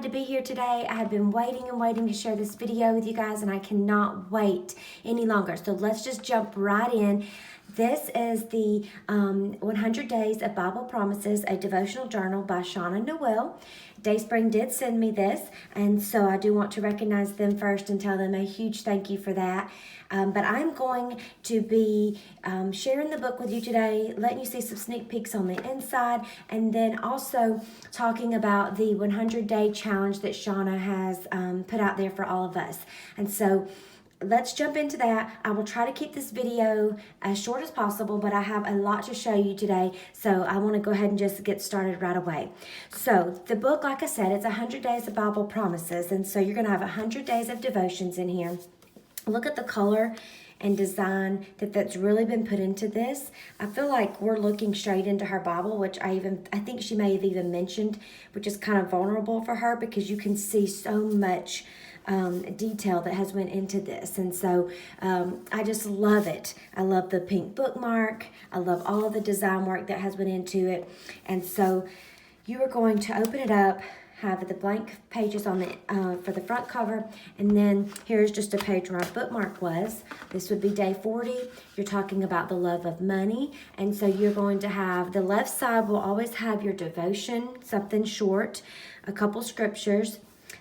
to be here today. I have been waiting and waiting to share this video with you guys, and I cannot wait any longer. So let's just jump right in. This is the 100 Days of Bible Promises, a devotional journal by Shauna Noel. Dayspring did send me this, and so I do want to recognize them first and tell them a huge thank you for that. But I'm going to be sharing the book with you today, letting you see some sneak peeks on the inside, and then also talking about the 100-day challenge that Shauna has put out there for all of us. And so let's jump into that. I will try to keep this video as short as possible, but I have a lot to show you today, so I want to go ahead and just get started right away. So the book, like I said, it's 100 Days of Bible Promises, and so you're going to have 100 days of devotions in here. Look at the color and design that's really been put into this. I feel like we're looking straight into her Bible, which I think she may have even mentioned, which is kind of vulnerable for her because you can see so much detail that has went into this. And so I just love it. I love the pink bookmark. I love all of the design work that has went into it. And so you are going to open it up, have the blank pages on the for the front cover, and then here's just a page where our bookmark was. This would be day 40. You're talking about the love of money, and so you're going to have the left side will always have your devotion, something short, a couple scriptures.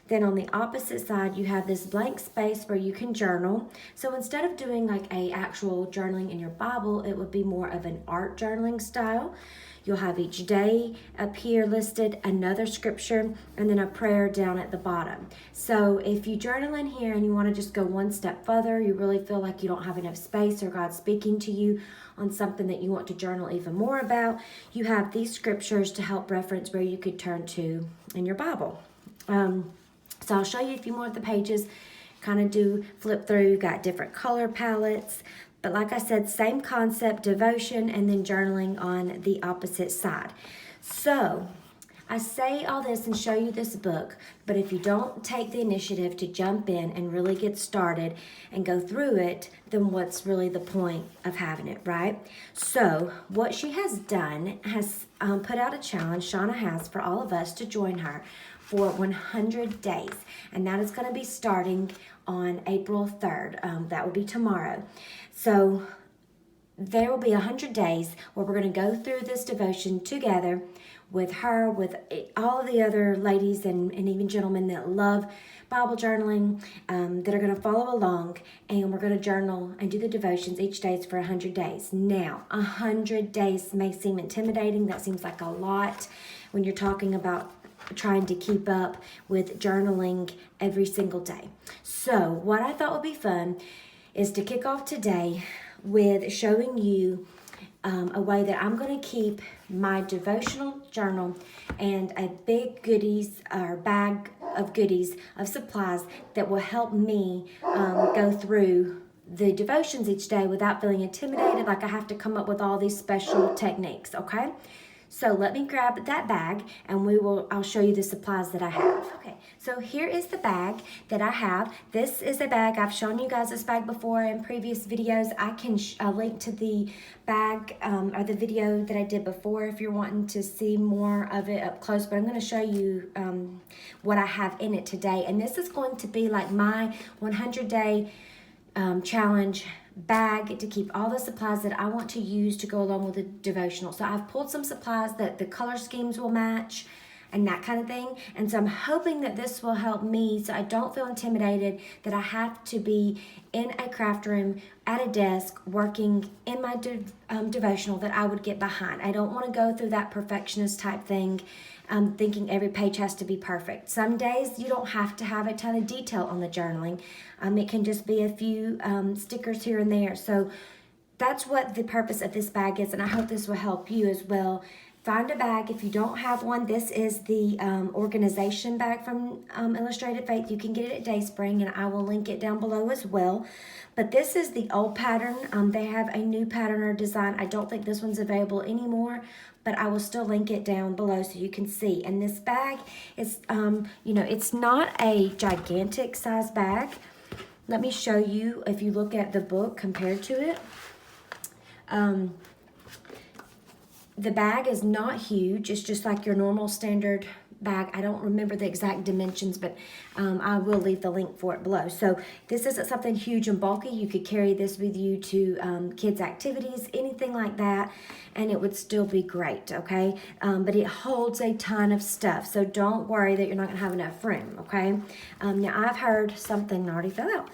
Then on the opposite side, you have this blank space where you can journal. So instead of doing like a actual journaling in your Bible, it would be more of an art journaling style. You'll have each day up here listed, another scripture, and then a prayer down at the bottom. So if you journal in here and you want to just go one step further, you really feel like you don't have enough space or God's speaking to you on something that you want to journal even more about, you have these scriptures to help reference where you could turn to in your Bible. So I'll show you a few more of the pages, kind of do flip through. You've got different color palettes. But like I said, same concept, devotion, and then journaling on the opposite side. So I say all this and show you this book, but if you don't take the initiative to jump in and really get started and go through it, then what's really the point of having it, right? So what she has done has put out a challenge, Shauna has, for all of us to join her for 100 days. And that is going to be starting on April 3rd. That will be tomorrow. So there will be 100 days where we're going to go through this devotion together with her, with all of the other ladies and even gentlemen that love Bible journaling, that are going to follow along, and we're going to journal and do the devotions each day for 100 days. Now, 100 days may seem intimidating. That seems like a lot when you're talking about trying to keep up with journaling every single day. So what I thought would be fun is to kick off today with showing you a way that I'm going to keep my devotional journal and a big goodies or bag of goodies of supplies that will help me go through the devotions each day without feeling intimidated like I have to come up with all these special techniques, okay? So let me grab that bag and I'll show you the supplies that I have. Okay, so here is the bag that I have. This is a bag, I've shown you guys this bag before in previous videos. I can link to the bag or the video that I did before if you're wanting to see more of it up close, but I'm going to show you what I have in it today. And this is going to be like my 100-day challenge bag to keep all the supplies that I want to use to go along with the devotional. So I've pulled some supplies that the color schemes will match and that kind of thing. And so I'm hoping that this will help me so I don't feel intimidated that I have to be in a craft room at a desk working in my devotional that I would get behind. I don't want to go through that perfectionist type thing, thinking every page has to be perfect. Some days you don't have to have a ton of detail on the journaling. It can just be a few stickers here and there. So that's what the purpose of this bag is, and I hope this will help you as well. Find a bag. If you don't have one, this is the organization bag from Illustrated Faith. You can get it at Dayspring, and I will link it down below as well. But this is the old pattern. They have a new pattern or design. I don't think this one's available anymore, but I will still link it down below so you can see. And this bag is, it's not a gigantic size bag. Let me show you, if you look at the book compared to it. The bag is not huge. It's just like your normal standard bag. I don't remember the exact dimensions, but I will leave the link for it below. So this isn't something huge and bulky. You could carry this with you to kids' activities, anything like that, and it would still be great, okay? But it holds a ton of stuff, so don't worry that you're not gonna have enough room, okay? Now I've heard something already fell out.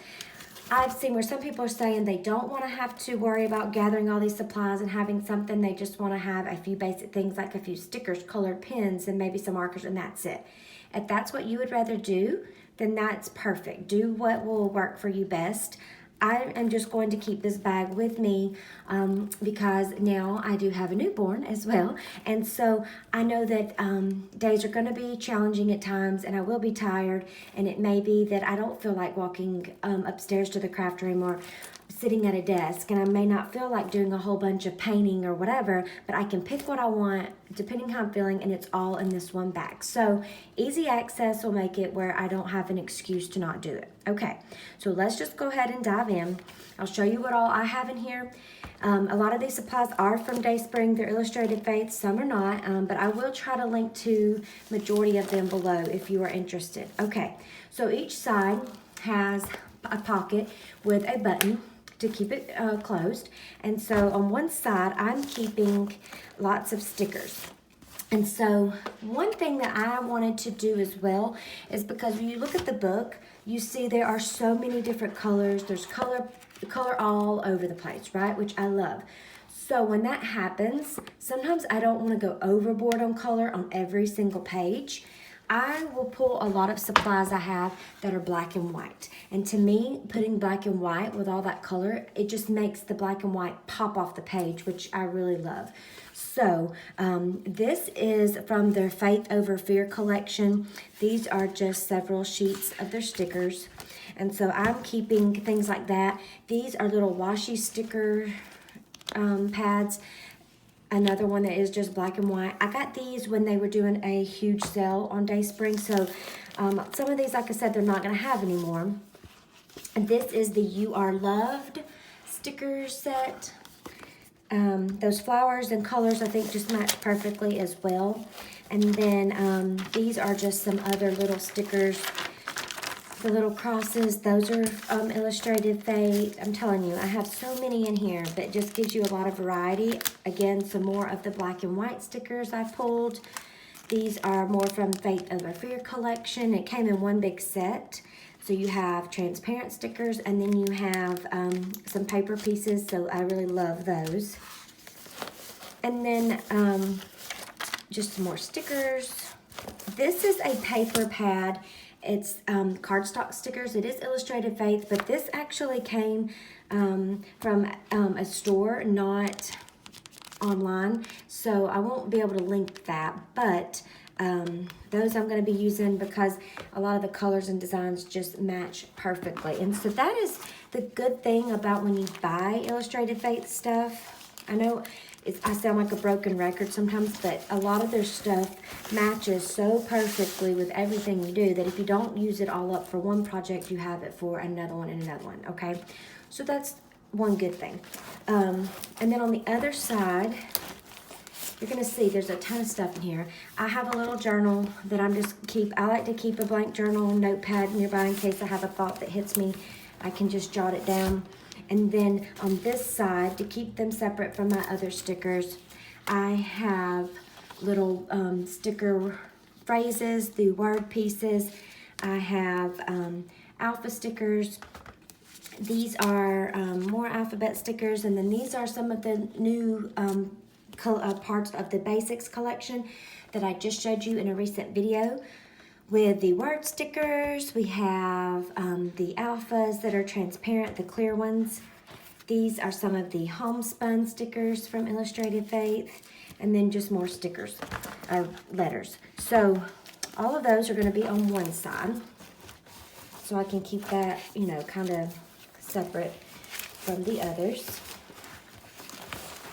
I've seen where some people are saying they don't want to have to worry about gathering all these supplies and having something. They just want to have a few basic things like a few stickers, colored pens, and maybe some markers, and that's it. If that's what you would rather do, then that's perfect. Do what will work for you best. I am just going to keep this bag with me because now I do have a newborn as well. And so I know that days are going to be challenging at times, and I will be tired. And it may be that I don't feel like walking upstairs to the craft room or sitting at a desk, and I may not feel like doing a whole bunch of painting or whatever, but I can pick what I want depending how I'm feeling, and it's all in this one bag. So easy access will make it where I don't have an excuse to not do it. Okay, so let's just go ahead and dive in. I'll show you what all I have in here. A lot of these supplies are from Dayspring. They're Illustrated Faith, some are not, but I will try to link to majority of them below if you are interested. Okay, so each side has a pocket with a button to keep it closed. And so on one side, I'm keeping lots of stickers. And so one thing that I wanted to do as well is because when you look at the book, you see there are so many different colors. There's color all over the place, right? Which I love. So when that happens, sometimes I don't want to go overboard on color on every single page. I will pull a lot of supplies I have that are black and white. And to me, putting black and white with all that color, it just makes the black and white pop off the page, which I really love. So this is from their Faith Over Fear collection. These are just several sheets of their stickers. And so I'm keeping things like that. These are little washi sticker pads. Another one that is just black and white. I got these when they were doing a huge sale on Dayspring. So some of these, like I said, they're not going to have anymore. And this is the You Are Loved sticker set. Those flowers and colors, I think, just match perfectly as well. And then these are just some other little stickers. The little crosses, those are Illustrated Faith. I'm telling you, I have so many in here, but it just gives you a lot of variety. Again, some more of the black and white stickers I pulled. These are more from Faith Over Fear collection. It came in one big set. So you have transparent stickers, and then you have some paper pieces, so I really love those. And then just some more stickers. This is a paper pad. It's cardstock stickers. It is Illustrated Faith, but this actually came from a store, not online. So I won't be able to link that, but those I'm going to be using because a lot of the colors and designs just match perfectly. And so that is the good thing about when you buy Illustrated Faith stuff. I know I sound like a broken record sometimes, but a lot of their stuff matches so perfectly with everything you do that if you don't use it all up for one project, you have it for another one and another one, okay? So that's one good thing. And then on the other side, you're gonna see there's a ton of stuff in here. I have a little journal that I like to keep a blank journal, notepad nearby in case I have a thought that hits me. I can just jot it down. And then on this side, to keep them separate from my other stickers, I have little sticker phrases, the word pieces. I have alpha stickers. These are more alphabet stickers, and then these are some of the new parts of the Basics collection that I just showed you in a recent video. With the word stickers, we have the alphas that are transparent, the clear ones. These are some of the homespun stickers from Illustrated Faith, and then just more stickers, or letters. So all of those are going to be on one side, so I can keep that, you know, kind of separate from the others.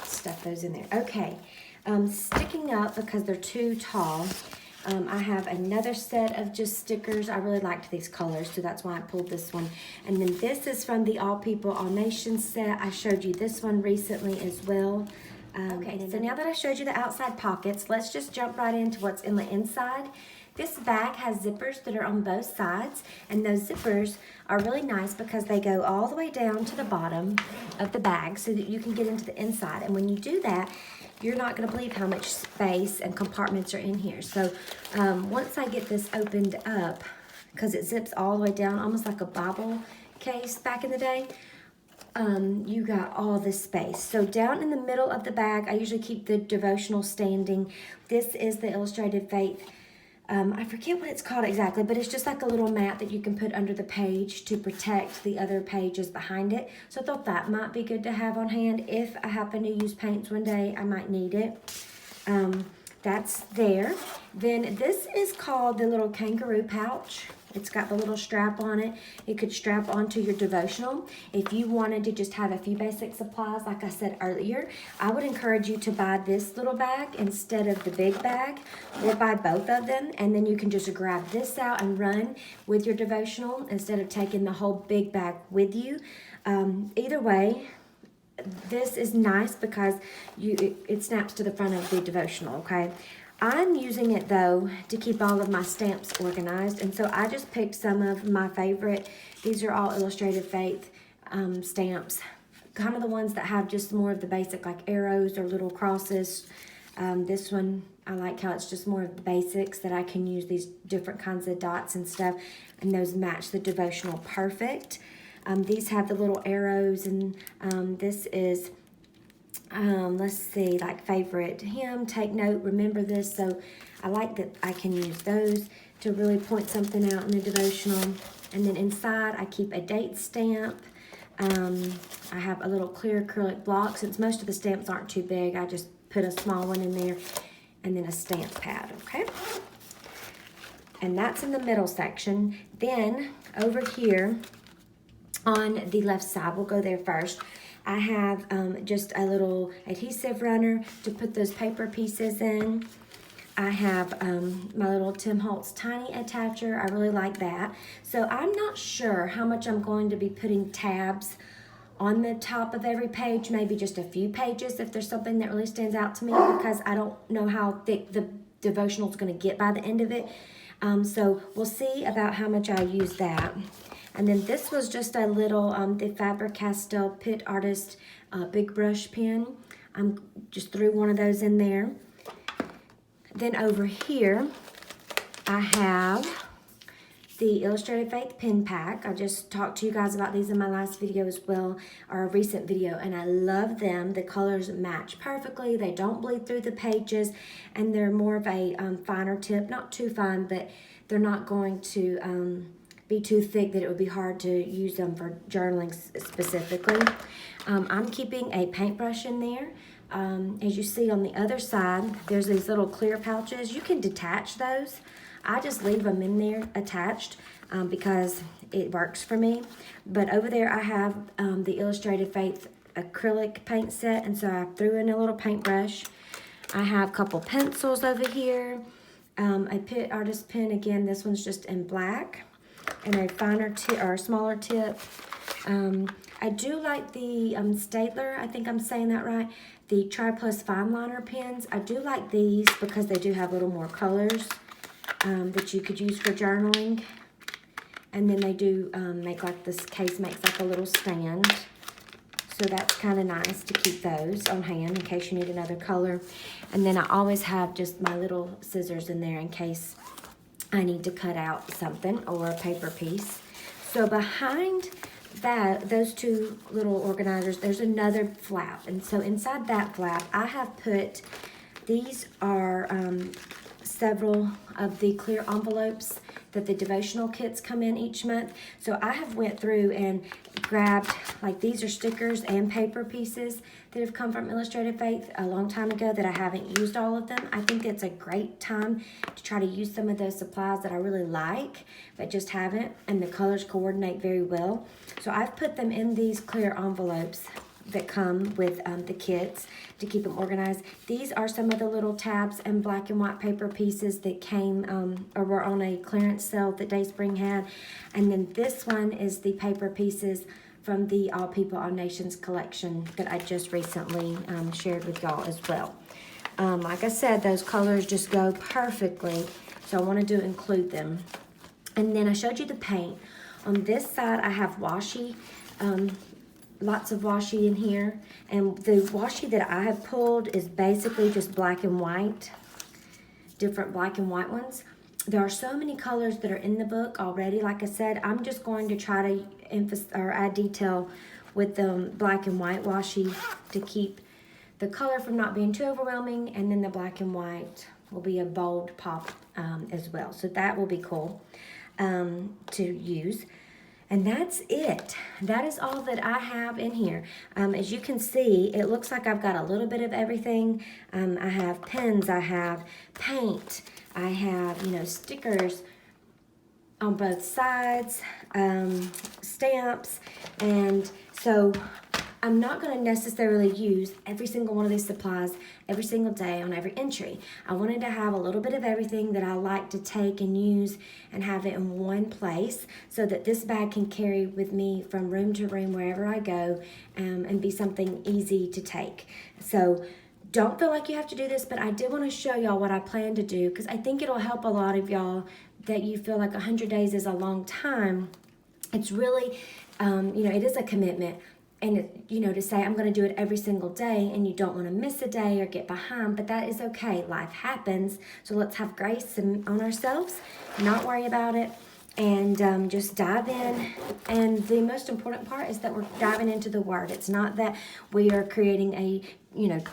Stuff those in there. Okay, sticking up because they're too tall. I have another set of just stickers. I really liked these colors, so that's why I pulled this one. And then this is from the All People, All Nations set. I showed you this one recently as well. Okay, so now that I showed you the outside pockets, let's just jump right into what's in the inside. This bag has zippers that are on both sides, and those zippers are really nice because they go all the way down to the bottom of the bag so that you can get into the inside. And when you do that, you're not going to believe how much space and compartments are in here. So once I get this opened up, because it zips all the way down, almost like a Bible case back in the day, you got all this space. So down in the middle of the bag, I usually keep the devotional standing. This is the Illustrated Faith. I forget what it's called exactly, but it's just like a little mat that you can put under the page to protect the other pages behind it. So I thought that might be good to have on hand. If I happen to use paints one day, I might need it. That's there. Then this is called the little Kangaroo pouch. It's got the little strap on it. It could strap onto your devotional. If you wanted to just have a few basic supplies, like I said earlier, I would encourage you to buy this little bag instead of the big bag, or buy both of them, and then you can just grab this out and run with your devotional instead of taking the whole big bag with you. Either way, this is nice because it snaps to the front of the devotional, okay? I'm using it, though, to keep all of my stamps organized, and so I just picked some of my favorite. These are all Illustrated Faith stamps, kind of the ones that have just more of the basic, like arrows or little crosses. This one, I like how it's just more of the basics, that I can use these different kinds of dots and stuff, and those match the devotional perfect. These have the little arrows, and this is... let's see, like favorite hymn, take note, remember this. So I like that I can use those to really point something out in the devotional. And then inside I keep a date stamp. I have a little clear acrylic block. Since most of the stamps aren't too big, I just put a small one in there, and then a stamp pad, okay? And that's in the middle section. Then over here on the left side, we'll go there first. I have just a little adhesive runner to put those paper pieces in. I have my little Tim Holtz tiny attacher. I really like that. So I'm not sure how much I'm going to be putting tabs on the top of every page, maybe just a few pages if there's something that really stands out to me, because I don't know how thick the devotional is going to get by the end of it. So we'll see about how much I use that. And then this was just a little, the Faber-Castell Pitt Artist Big Brush pen. I just threw one of those in there. Then over here, I have the Illustrated Faith pen pack. I just talked to you guys about these in my last video as well, or a recent video, and I love them. The colors match perfectly. They don't bleed through the pages, and they're more of a finer tip. Not too fine, but they're not going to... be too thick that it would be hard to use them for journaling specifically. I'm keeping a paintbrush in there. As you see on the other side, there's these little clear pouches. You can detach those. I just leave them in there attached because it works for me. But over there I have the Illustrated Faith acrylic paint set, and so I threw in a little paintbrush. I have a couple pencils over here. A Pitt Artist pen, again, this one's just in black, and a finer tip or a smaller tip. I do like the Stadler, I think I'm saying that right, the Tri-Plus Fineliner pens. I do like these because they do have a little more colors that you could use for journaling. And then they do make like this case makes like a little stand. So that's kind of nice to keep those on hand in case you need another color. And then I always have just my little scissors in there in case I need to cut out something or a paper piece. So behind those two little organizers, there's another flap. And so inside that flap, I have put, these are several of the clear envelopes that the devotional kits come in each month. So I have went through and grabbed, like these are stickers and paper pieces that have come from Illustrated Faith a long time ago that I haven't used all of them. I think it's a great time to try to use some of those supplies that I really like but just haven't, and the colors coordinate very well. So I've put them in these clear envelopes that come with the kits to keep them organized. These are some of the little tabs and black and white paper pieces that came or were on a clearance sale that Dayspring had. And then this one is the paper pieces from the All People, All Nations collection that I just recently shared with y'all as well. Like I said, those colors just go perfectly. So I wanted to include them. And then I showed you the paint. On this side, I have washi, lots of washi in here. And the washi that I have pulled is basically just black and white, different black and white ones. There are so many colors that are in the book already. Like I said, I'm just going to try to emphasize or add detail with the black and white washi to keep the color from not being too overwhelming, and then the black and white will be a bold pop as well. So that will be cool to use. And that's it. That is all that I have in here. As you can see, it looks like I've got a little bit of everything. I have pens, I have paint, I have, stickers on both sides, stamps, and so I'm not going to necessarily use every single one of these supplies every single day on every entry. I wanted to have a little bit of everything that I like to take and use and have it in one place so that this bag can carry with me from room to room wherever I go, and be something easy to take. So don't feel like you have to do this, but I did want to show y'all what I plan to do, because I think it'll help a lot of y'all that you feel like 100 days is a long time. It's really, it is a commitment. And, to say I'm going to do it every single day, and you don't want to miss a day or get behind, but that is okay. Life happens. So let's have grace on ourselves, not worry about it, and just dive in. And the most important part is that we're diving into the Word. It's not that we are creating a,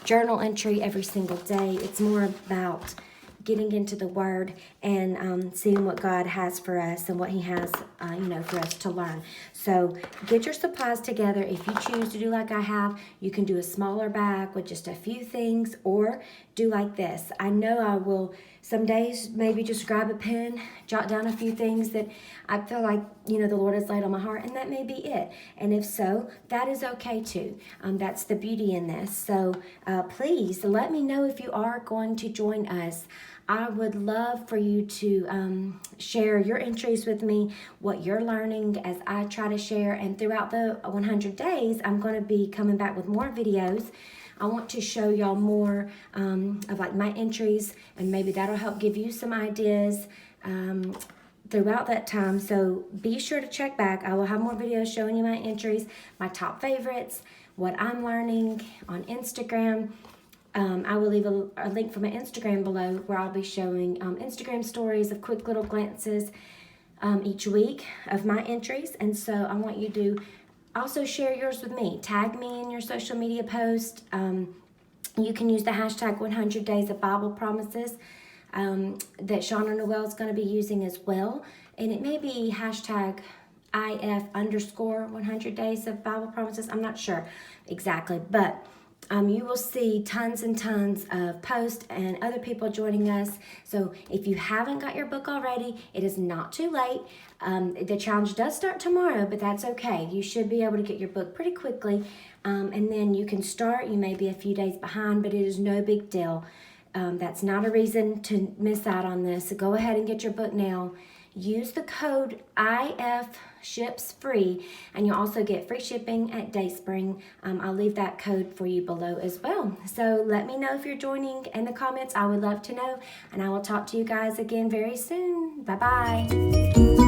journal entry every single day. It's more about getting into the Word and seeing what God has for us and what He has, for us to learn. So get your supplies together. If you choose to do like I have, you can do a smaller bag with just a few things, or do like this. I know I will some days maybe just grab a pen, jot down a few things that I feel like, the Lord has laid on my heart, and that may be it. And if so, that is okay too. That's the beauty in this. So please let me know if you are going to join us. I would love for you to share your entries with me, what you're learning as I try to share. And throughout the 100 days, I'm going to be coming back with more videos. I want to show y'all more of like my entries, and maybe that'll help give you some ideas throughout that time. So be sure to check back. I will have more videos showing you my entries, my top favorites, what I'm learning on Instagram. I will leave a link for my Instagram below, where I'll be showing Instagram stories of quick little glances each week of my entries. And so I want you to also share yours with me. Tag me in your social media post. You can use the hashtag 100 Days of Bible Promises that Shauna Noel is going to be using as well. And it may be hashtag IF_100 Days of Bible Promises. I'm not sure exactly, but you will see tons and tons of posts and other people joining us. So if you haven't got your book already, it is not too late. The challenge does start tomorrow, but that's okay. You should be able to get your book pretty quickly, and then you can start. You may be a few days behind, but it is no big deal. That's not a reason to miss out on this. So go ahead and get your book now. Use the code IFSHIPSFREE, and you'll also get free shipping at Dayspring. I'll leave that code for you below as well. So let me know if you're joining in the comments. I would love to know, and I will talk to you guys again very soon. Bye-bye.